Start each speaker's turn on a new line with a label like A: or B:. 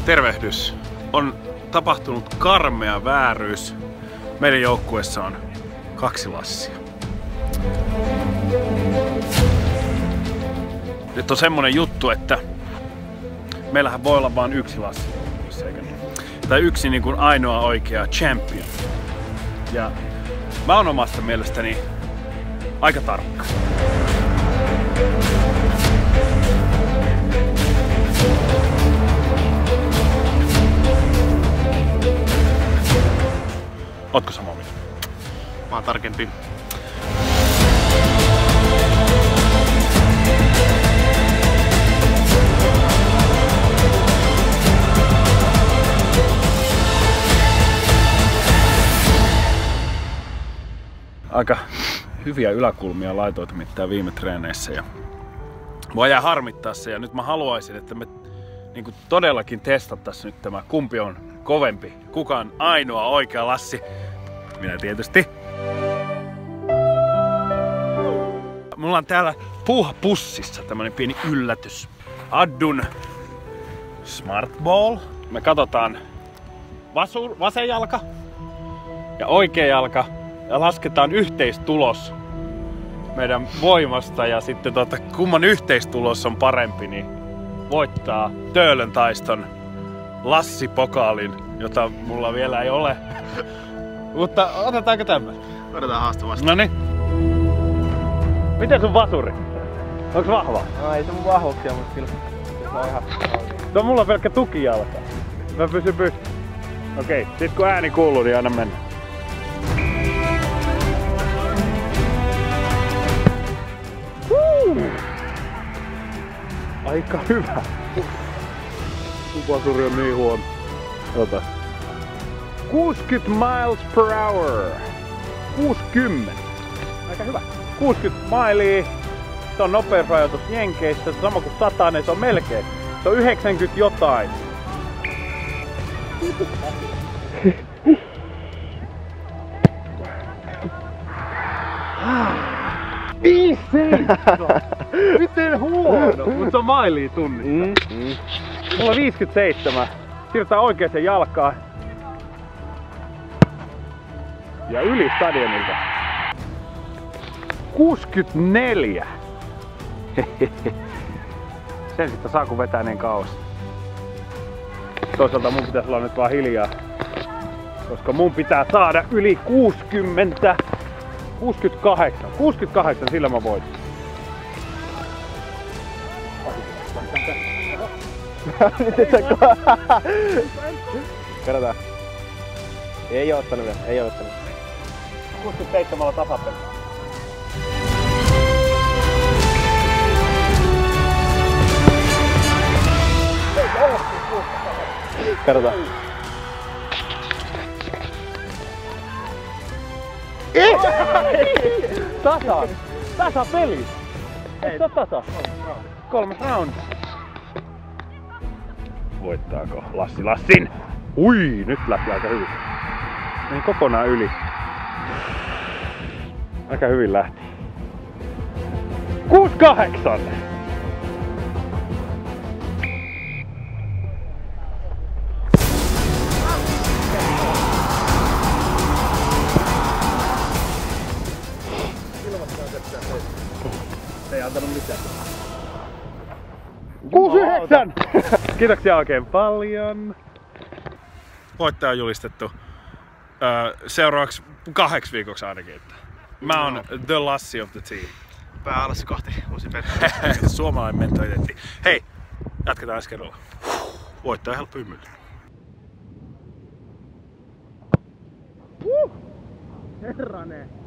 A: Tervehdys. On tapahtunut karmea vääryys. Meidän joukkueessa on 2 Lassia. Nyt on semmonen juttu, että meillähän voi olla vain 1 Lassi. Tai yksi niin kuin ainoa oikea champion. Ja mä oon omasta mielestäni aika tarkka. Ootko samaa mieltä?
B: Mä oon tarkempi.
A: Aika hyviä yläkulmia laitoit mitään viime treeneissä ja mua jää harmittaa se, ja nyt mä haluaisin, että me niin todellakin testattaisiin nyt tämä, kumpi on kovempi, kuka on ainoa oikea Lassi. Minä tietysti. Mulla on täällä puuhapussissa tämmönen pieni yllätys. Addun Smart Ball. Me katsotaan vasen jalka ja oikea jalka ja lasketaan yhteistulos meidän voimasta, ja sitten kumman yhteistulos on parempi, niin voittaa Töölön taiston Lassi-pokaalin, jota mulla vielä ei ole. Mutta otetaanko tämä?
B: Otetaan haastavasti.
A: Noniin. Miten sun vasuri? Onks vahva?
C: No ei se mun vahvuuksia, mutta kyllä se on ihan...
A: Se on mulla pelkkä tukijalka. Mä pysyn pystyssä. Okei, sit kun ääni kuuluu, niin aina mennä. Aika hyvä. Sun vasuri on niin huono. Ota. 60 miles per hour. 60. Aika hyvä. 60 mailia. Se on nopeusrajoitus Jenkeissä. Sama kuin 100, niin se on melkein. Se on 90 jotain. Miten huono? Mut se on mailia tunnissa. Mulla on 57. Siirrytään oikeaan jalkaan. Ja yli stadionilta. 64. Sen sitten saa kun vetää niin kauas. Toisaalta mun pitäisi olla nyt vaan hiljaa. Koska mun pitää saada yli 60. 68. 68, sillä mä voin.
C: Katsotaan. Ei oo ottanut vielä, ei oo ottanut.
A: 67 tasapeli.
C: Katsotaan.
A: Tasa peli! Eikö se oo tasa? 3. round. Voittaako Lassi Lassin? Ui, nyt lähti aika hyvin. Meni kokonaan yli. Aika hyvin lähti. 68! Ei antanut mitään. 69! Kiitoksia oikein paljon. Voittaja on julistettu seuraavaksi 8 viikoksi ainakin. Mä oon the Lassi of the team.
B: Pää alas kohti uusi perhe.
A: Suomalainen mentaliteetti. Hei, jatketaan ensi kerralla. Voittaja helppo hymyillä.
C: Herranen!